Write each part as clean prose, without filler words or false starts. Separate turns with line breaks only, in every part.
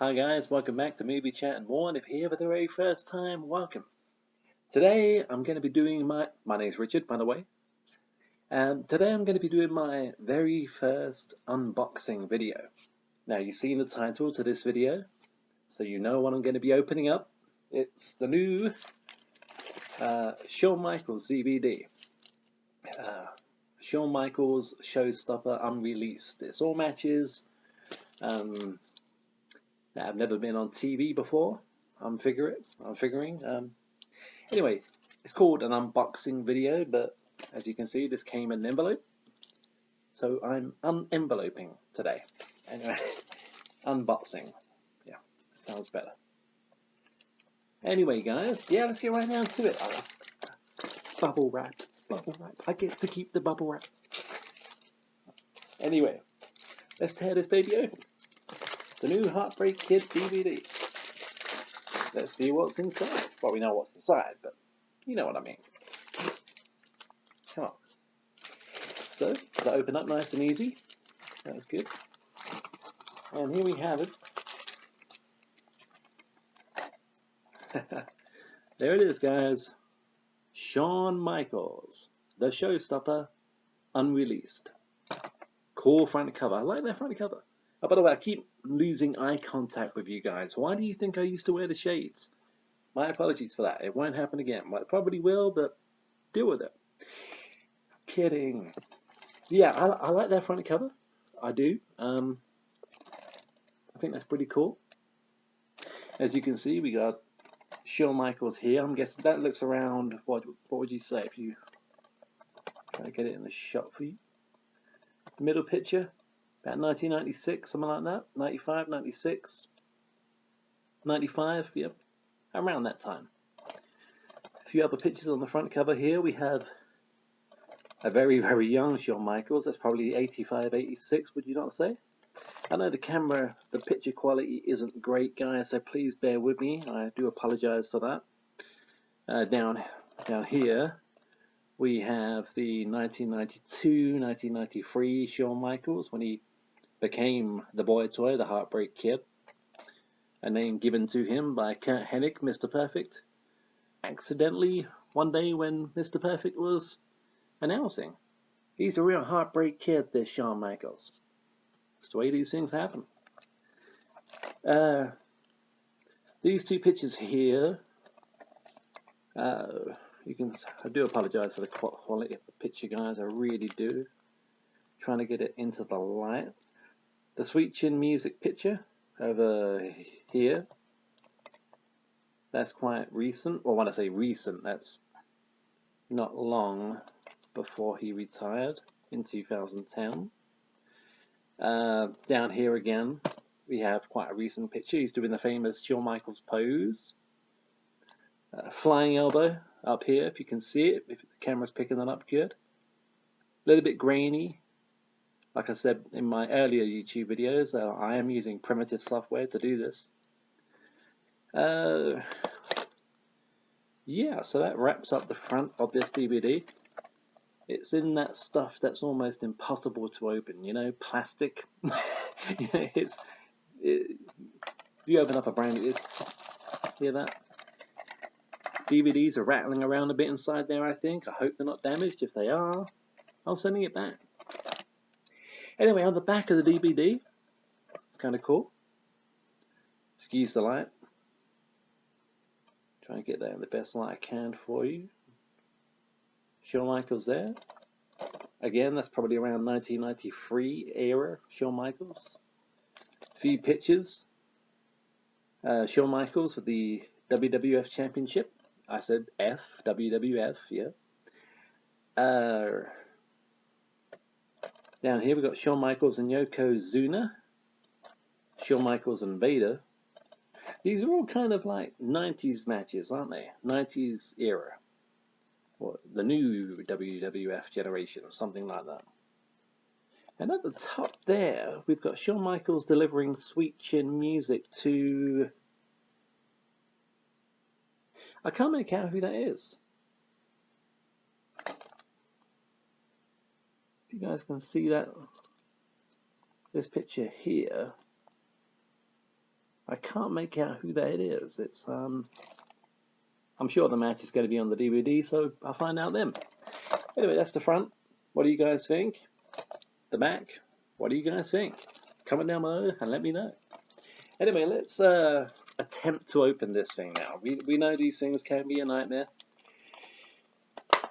Hi guys, welcome back to Movie Chat and More, and if you're here for the very first time, welcome. Today I'm going to be doing my name's Richard, by the way, and today I'm going to be doing my very first unboxing video. Now you've seen the title to this video, so you know what I'm going to be opening up. It's the new Shawn Michaels DVD. Shawn Michaels Showstopper Unreleased. It's all matches that have never been on TV before. I'm figuring. Anyway, it's called an unboxing video, but as you can see, this came in an envelope. So I'm unenveloping today. Anyway, unboxing. Yeah, sounds better. Anyway, guys, yeah, let's get right down to it. Bubble wrap. I get to keep the bubble wrap. Anyway, let's tear this baby open. The new Heartbreak Kid DVD. Let's see what's inside. Well, we know what's inside, but you know what I mean. Come on. So, to open up nice and easy. That's good. And here we have it. There it is, guys. Shawn Michaels, the Showstopper, Unreleased. Cool front cover. I like that front cover. Oh, by the way, I keep losing eye contact with you guys. Why do you think I used to wear the shades? My apologies for that. It won't happen again. Well, it probably will, but deal with it. Kidding. Yeah, I like that front cover. I do. I think that's pretty cool. As you can see, we got Shawn Michaels here. I'm guessing that looks around, what would you say if you try to get it in the shot for you? Middle picture, about 1996, something like that. 95, 96, 95, yep, around that time. A few other pictures on the front cover here. We have a very, very young Shawn Michaels. That's probably 85, 86, would you not say? I know the picture quality isn't great, guys, so please bear with me. I do apologize for that. Down here, we have the 1992, 1993 Shawn Michaels when he became the boy toy, the Heartbreak Kid. A name given to him by Kurt Hennig, Mr. Perfect, accidentally one day when Mr. Perfect was announcing. He's a real Heartbreak Kid, this Shawn Michaels. That's the way these things happen. These two pictures here, I do apologize for the quality of the picture, guys. I really do. Trying to get it into the light. The Sweet Chin Music picture over here. That's quite recent. Well, when I say recent, that's not long before he retired in 2010. Down here again, we have quite a recent picture. He's doing the famous Shawn Michaels pose. Flying elbow up here, if you can see it, if the camera's picking that up good. A little bit grainy. Like I said in my earlier YouTube videos, I am using primitive software to do this. Yeah, so that wraps up the front of this DVD. It's in that stuff that's almost impossible to open, you know, plastic. If you open up a brand new, hear that? DVDs are rattling around a bit inside there, I think. I hope they're not damaged. If they are, I'm sending it back. Anyway, on the back of the DVD, it's kind of cool. Excuse the light. Try and get that in the best light I can for you. Shawn Michaels there. Again, that's probably around 1993 era Shawn Michaels. A few pictures. Shawn Michaels with the WWF Championship. I said F, WWF, yeah. Down here we've got Shawn Michaels and Yokozuna. Shawn Michaels and Vader. These are all kind of like 90s matches, aren't they? 90s era. Or the new WWF generation, or something like that. And at the top there, we've got Shawn Michaels delivering Sweet Chin Music to... I can't make out who that is. If you guys can see that, this picture here, I can't make out who that is. It's I'm sure the match is going to be on the DVD, so I'll find out then. Anyway, that's the front. What do you guys think? The back. What do you guys think? Comment down below and let me know. Anyway, let's attempt to open this thing now. We know these things can be a nightmare.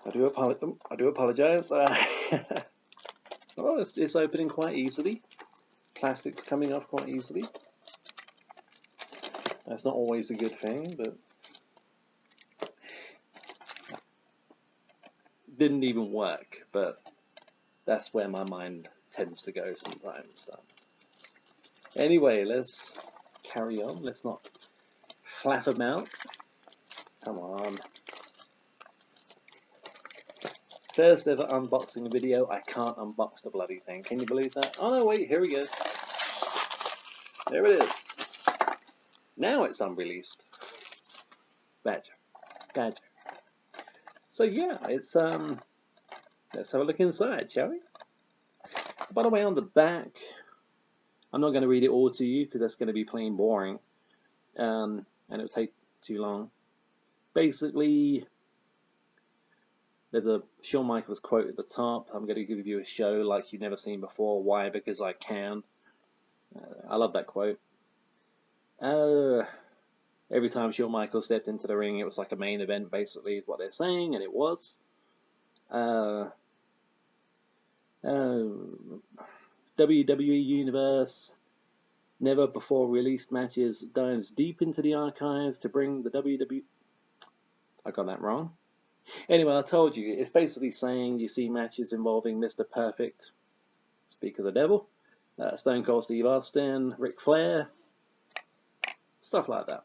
I do apologize. Well, it's opening quite easily. Plastic's coming off quite easily. That's not always a good thing, but didn't even work. But that's where my mind tends to go sometimes. So. Anyway, let's carry on. Let's not flap about. Come on. First ever unboxing video. I can't unbox the bloody thing. Can you believe that? Oh no, wait, here we go. There it is. Now it's unreleased. Badger. So yeah, it's let's have a look inside, shall we? By the way, on the back, I'm not going to read it all to you because that's going to be plain boring, and it'll take too long. Basically, there's a Shawn Michaels quote at the top. I'm going to give you a show like you've never seen before. Why? Because I can. I love that quote. Every time Shawn Michaels stepped into the ring, it was like a main event, basically, is what they're saying, and it was. WWE Universe, never before released matches, dives deep into the archives to bring the WWE. I got that wrong. Anyway, I told you, it's basically saying you see matches involving Mr. Perfect, Speak of the Devil, Stone Cold Steve Austin, Ric Flair, stuff like that.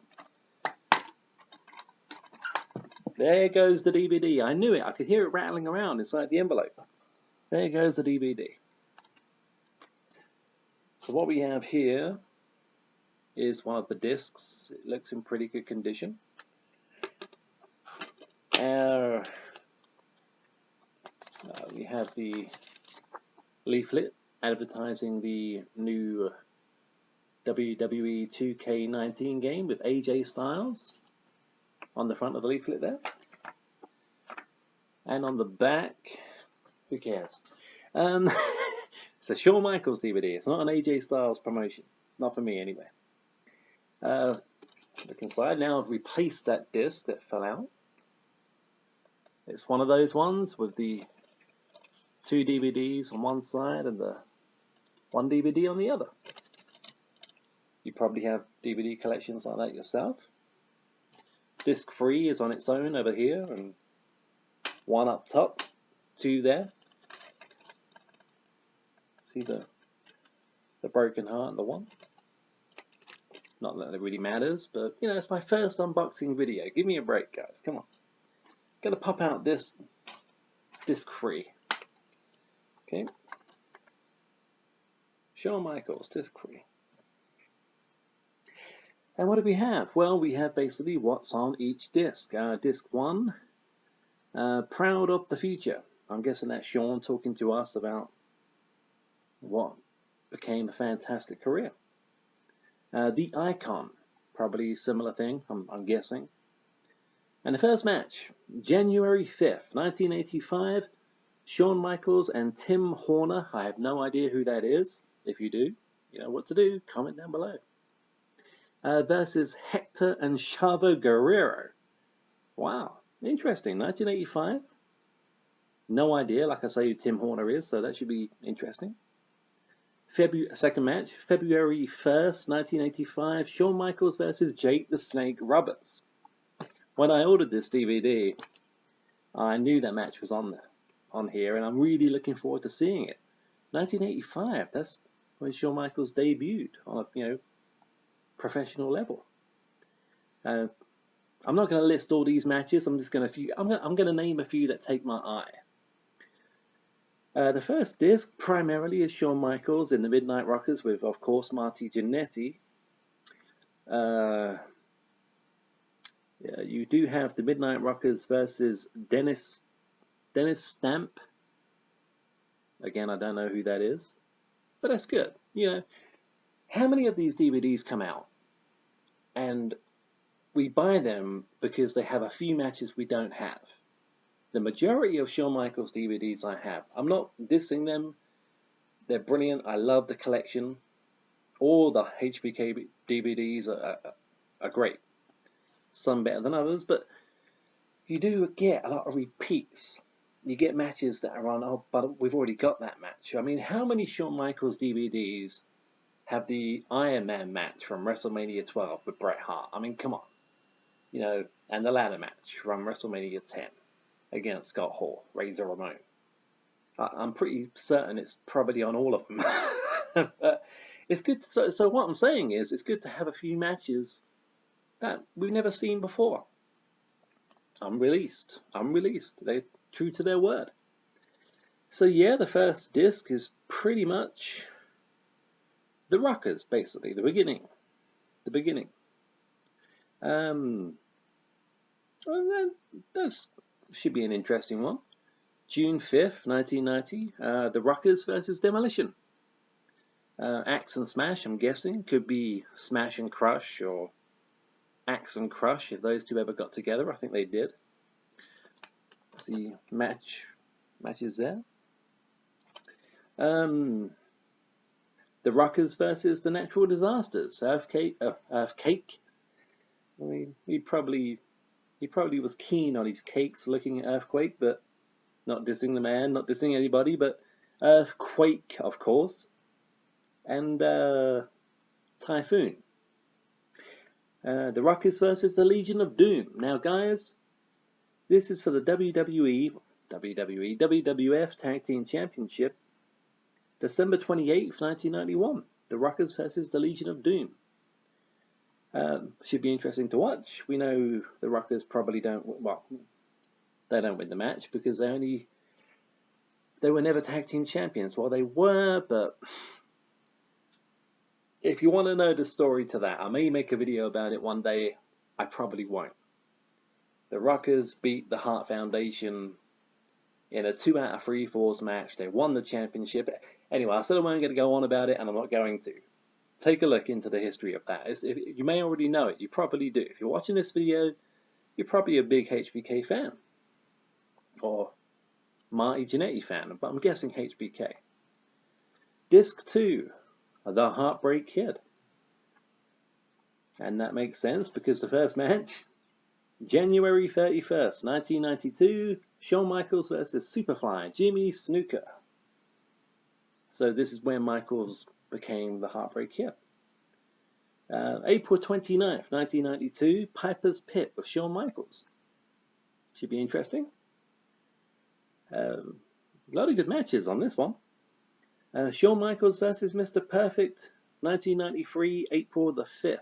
There goes the DVD. I knew it. I could hear it rattling around inside the envelope. There goes the DVD. So what we have here is one of the discs. It looks in pretty good condition. We have the leaflet advertising the new WWE 2K19 game with AJ Styles on the front of the leaflet there. And on the back, who cares? It's a Shawn Michaels DVD. It's not an AJ Styles promotion. Not for me, anyway. Look inside. Now I've replaced that disc that fell out. It's one of those ones with the 2 DVDs on one side and the 1 DVD on the other. You probably have DVD collections like that yourself. Disc 3 is on its own over here, and 1 up top, 2 there. See the broken heart and the 1. Not that it really matters, but you know, it's my first unboxing video. Give me a break, guys. Come on. Gonna pop out this disc 3. Okay. Shawn Michaels, disc 3. And what do we have? Well, we have basically what's on each disc. Disc 1, Proud of the Future. I'm guessing that's Shawn talking to us about what became a fantastic career. The Icon, probably a similar thing, I'm guessing. And the first match, January 5th, 1985, Shawn Michaels and Tim Horner. I have no idea who that is. If you do, you know what to do. Comment down below. Versus Hector and Chavo Guerrero. Wow, interesting. 1985. No idea, like I say, who Tim Horner is, so that should be interesting. Second match, February 1st, 1985, Shawn Michaels versus Jake the Snake Roberts. When I ordered this DVD, I knew that match was on here, and I'm really looking forward to seeing it. 1985, that's when Shawn Michaels debuted on a professional level. I'm not going to list all these matches. I'm going to name a few that take my eye. The first disc primarily is Shawn Michaels in the Midnight Rockers with, of course, Marty Jannetty. Yeah, you do have the Midnight Rockers versus Dennis Stamp. Again, I don't know who that is, but that's good. You know, how many of these DVDs come out? and we buy them because they have a few matches we don't have. The majority of Shawn Michaels DVDs I have. I'm not dissing them. They're brilliant. I love the collection. All the HBK DVDs are great. Some better than others, but you do get a lot of repeats. You get matches that are on, oh, but we've already got that match. I mean, how many Shawn Michaels DVDs have the Iron Man match from WrestleMania 12 with Bret Hart? I mean, come on. You know, and the ladder match from WrestleMania 10 against Scott Hall, Razor Ramon. I'm pretty certain it's probably on all of them. But it's good. So what I'm saying is, it's good to have a few matches that we've never seen before. Unreleased. They're true to their word. So yeah, the first disc is pretty much the Rockers, basically the beginning. Well, that should be an interesting one. June 5th, 1990, the Rockers versus Demolition. Axe and Smash, I'm guessing, could be Smash and Crush or Axe and Crush if those two ever got together. I think they did. See matches there. The Rockers versus the Natural Disasters. Earthquake. I mean, he probably was keen on his cakes, looking at Earthquake, but not dissing the man, not dissing anybody, but Earthquake, of course, and Typhoon. The Rockers versus the Legion of Doom. Now, guys, this is for the WWF Tag Team Championship, December 28th, 1991. The Rockers versus the Legion of Doom. Should be interesting to watch. We know the Rockers probably don't, well, they don't win the match because they were never tag team champions. Well, they were, but if you want to know the story to that, I may make a video about it one day. I probably won't. The Rockers beat the Hart Foundation in a 2 out of 3 falls match. They won the championship. Anyway, I said I wasn't going to go on about it, and I'm not going to. Take a look into the history of that. You may already know it. You probably do. If you're watching this video, you're probably a big HBK fan. Or Marty Jannetty fan, but I'm guessing HBK. Disc 2, The Heartbreak Kid. And that makes sense because the first match, January 31st, 1992, Shawn Michaels versus Superfly, Jimmy Snuka. So this is when Michaels became the Heartbreak Kid. April 29th, 1992, Piper's Pit with Shawn Michaels. Should be interesting. A lot of good matches on this one. Shawn Michaels versus Mr. Perfect, 1993, April the 5th,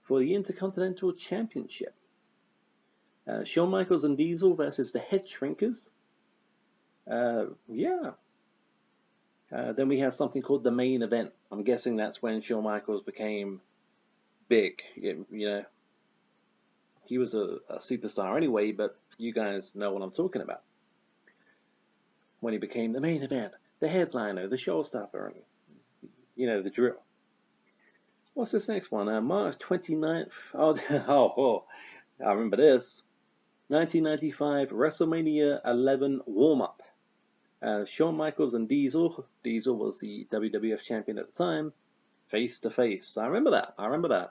for the Intercontinental Championship. Shawn Michaels and Diesel versus the Head Shrinkers. Yeah. Then we have something called the Main Event. I'm guessing that's when Shawn Michaels became big. You know, he was a superstar anyway, but you guys know what I'm talking about. When he became the Main Event, the headliner, the showstopper, and you know the drill. What's this next one? March 29th. Oh, I remember this. 1995 WrestleMania 11 warm-up. Shawn Michaels and Diesel. Diesel was the WWF champion at the time. Face to face. I remember that.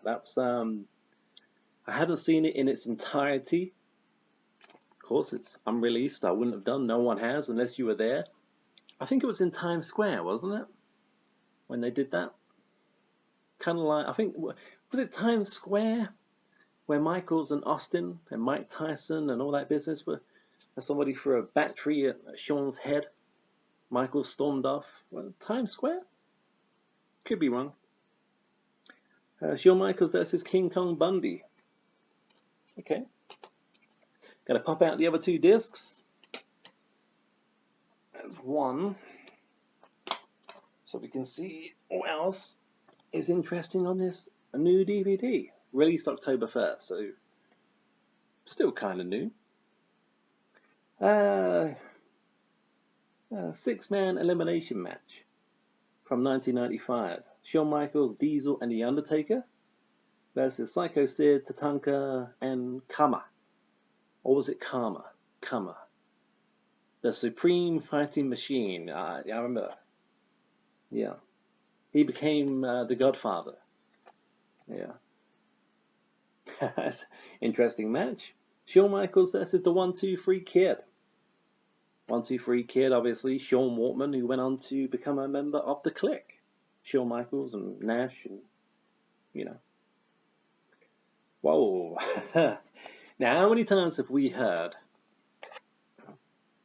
That was I hadn't seen it in its entirety. Of course, it's unreleased. I wouldn't have done. No one has unless you were there. I think it was in Times Square, wasn't it? When they did that. Kind of like, I think, was it Times Square? Where Michaels and Austin and Mike Tyson and all that business were. Somebody threw a battery at Shawn's head. Michael stormed off. Well, Times Square? Could be wrong. Shawn Michaels versus King Kong Bundy. Okay. Gotta pop out the other 2 discs. There's one. So we can see what else is interesting on this new DVD. Released October 1st, so still kind of new. 6-man elimination match from 1995. Shawn Michaels, Diesel, and The Undertaker versus Psycho Sid, Tatanka, and Kama. Or was it Kama? Kama. The Supreme Fighting Machine. I remember. Yeah. He became the Godfather. Yeah. Interesting match. Shawn Michaels versus the 1-2-3 Kid. 1-2-3 Kid, obviously. Sean Waltman, who went on to become a member of the Clique. Shawn Michaels and Nash, and you know. Whoa. Now, how many times have we heard,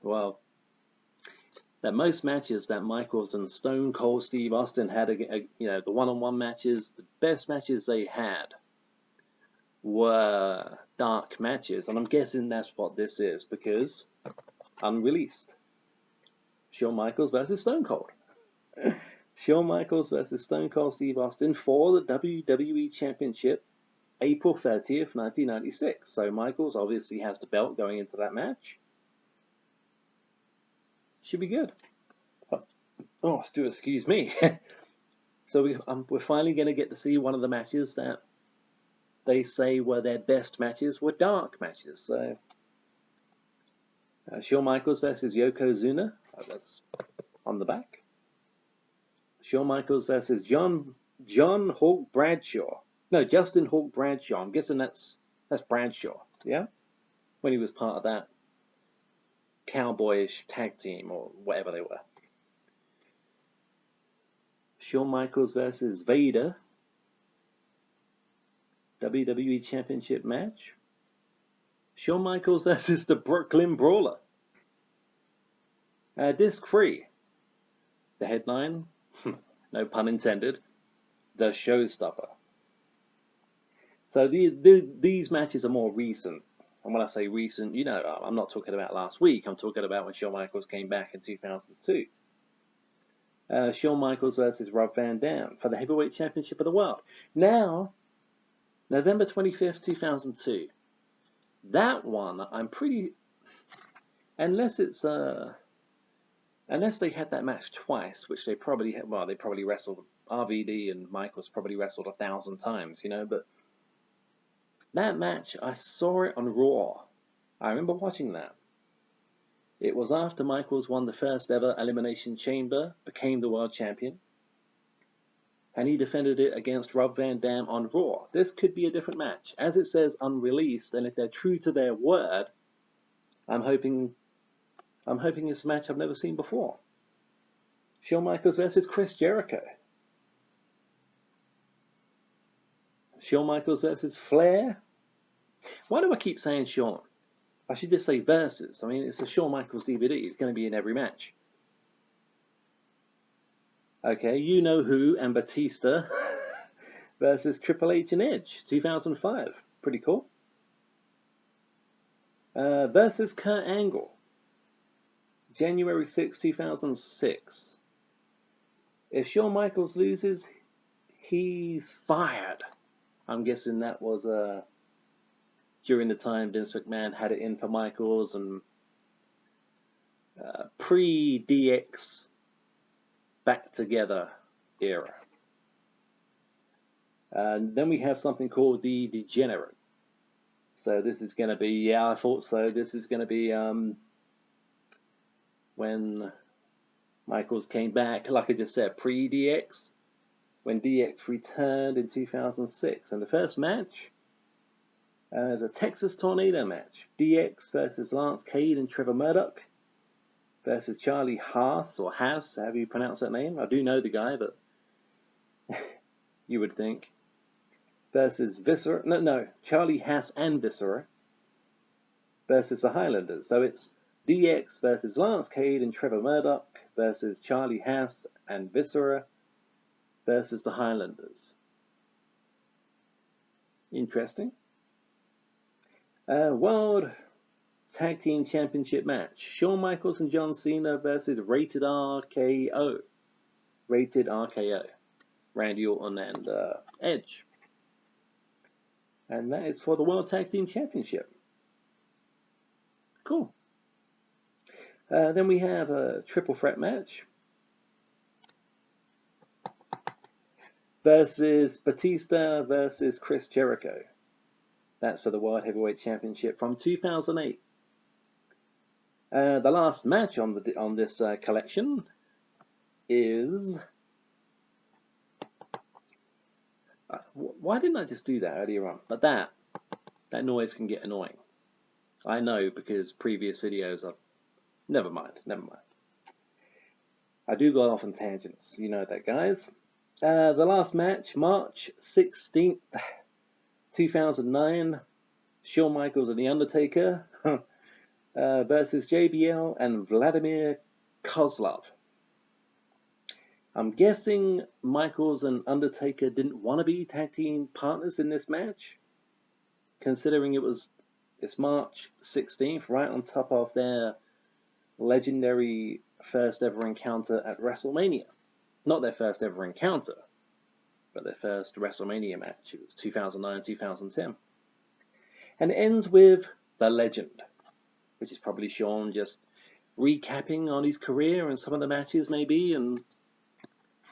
well, that most matches that Michaels and Stone Cold Steve Austin had, you know, the one-on-one matches, the best matches they had were dark matches, and I'm guessing that's what this is, because Unreleased. Shawn Michaels versus Stone Cold. Shawn Michaels versus Stone Cold Steve Austin for the WWE Championship, April 30th, 1996. So Michaels obviously has the belt going into that match. Should be good. Oh, Stu, excuse me. So we're finally going to get to see one of the matches that they say were their best matches, were dark matches. So Shawn Michaels versus Yokozuna. That's on the back. Shawn Michaels versus John Hawk Bradshaw. No, Justin Hawk Bradshaw. I'm guessing that's Bradshaw. Yeah, when he was part of that cowboyish tag team or whatever they were. Shawn Michaels versus Vader. WWE Championship match. Shawn Michaels versus the Brooklyn Brawler. Disc 3. The headline, no pun intended, the Showstopper. So these matches are more recent. And when I say recent, you know, I'm not talking about last week. I'm talking about when Shawn Michaels came back in 2002. Shawn Michaels versus Rob Van Dam for the Heavyweight Championship of the World. Now, November 25th, 2002. That one, I'm pretty... Unless it's... Unless they had that match twice, which they probably had... Well, they probably wrestled... RVD and Michaels probably wrestled 1,000 times, you know, but... That match, I saw it on Raw. I remember watching that. It was after Michaels won the first ever Elimination Chamber, became the world champion, and he defended it against Rob Van Dam on Raw. This could be a different match. As it says Unreleased, and if they're true to their word, I'm hoping it's a match I've never seen before. Shawn Michaels versus Chris Jericho. Shawn Michaels versus Flair. Why do I keep saying Shawn? I should just say versus. I mean, it's a Shawn Michaels DVD. He's going to be in every match. Okay, You Know Who and Batista versus Triple H and Edge, 2005. Pretty cool. Versus Kurt Angle, January 6, 2006. If Shawn Michaels loses, he's fired. I'm guessing that was during the time Vince McMahon had it in for Michaels and pre-DX back together era. And then we have something called the Degenerate. So this is going to be, yeah, I thought so. This is going to be when Michaels came back, like I just said, pre-DX, when DX returned in 2006. And the first match is a Texas Tornado match. DX versus Lance Cade and Trevor Murdoch versus Charlie Haas, or Haas, however you pronounce that name. I do know the guy, but you would think. Versus Viscera, no, Charlie Haas and Viscera versus the Highlanders. So it's DX versus Lance Cade and Trevor Murdoch versus Charlie Haas and Viscera versus the Highlanders. Interesting. World Tag Team Championship match. Shawn Michaels and John Cena versus Rated RKO. Rated RKO. Randy Orton and Edge. And that is for the World Tag Team Championship. Cool. Then we have a triple threat match. versus Batista versus Chris Jericho. That's for the World Heavyweight Championship from 2008. The last match on this collection is... why didn't I just do that earlier on? But that noise can get annoying. I know, because previous videos are... Never mind. I do go off on tangents. You know that, guys. The last match, March 16th, 2009. Shawn Michaels and The Undertaker versus JBL and Vladimir Kozlov. I'm guessing Michaels and Undertaker didn't want to be tag team partners in this match, considering it's March 16th, right on top of their legendary first ever encounter at WrestleMania. Not their first ever encounter, but their first WrestleMania match. It was 2009-2010. And it ends with The Legend, which is probably Shawn just recapping on his career and some of the matches maybe, and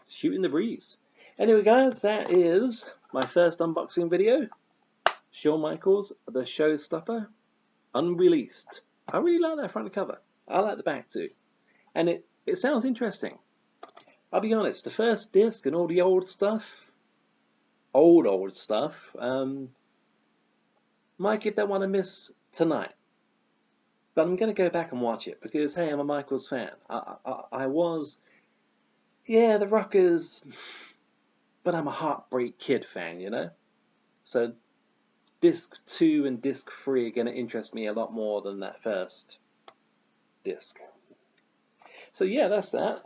shooting the breeze. Anyway, guys, that is my first unboxing video. Shawn Michaels, The Showstopper, Unreleased. I really like that front cover. I like the back too. And it sounds interesting. I'll be honest, the first disc and all the old stuff, might give that one a miss tonight. But I'm going to go back and watch it because, hey, I'm a Michaels fan. I was, yeah, the Rockers, but I'm a Heartbreak Kid fan, you know? So disc 2 and disc 3 are going to interest me a lot more than that first disc. So yeah, that's that.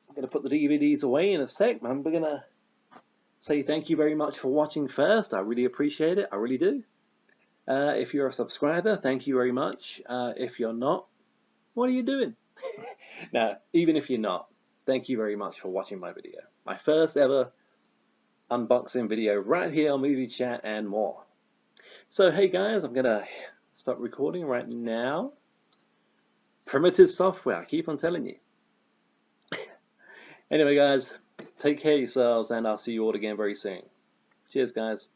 I'm going to put the DVDs away in a sec. I'm going to say thank you very much for watching first. I really appreciate it. I really do. If you're a subscriber, thank you very much. If you're not, what are you doing? Now, even if you're not, thank you very much for watching my video. My first ever unboxing video right here on Movie Chat and more. So hey guys, I'm going to stop recording right now. Primitive software, I keep on telling you. Anyway guys, take care of yourselves and I'll see you all again very soon. Cheers guys.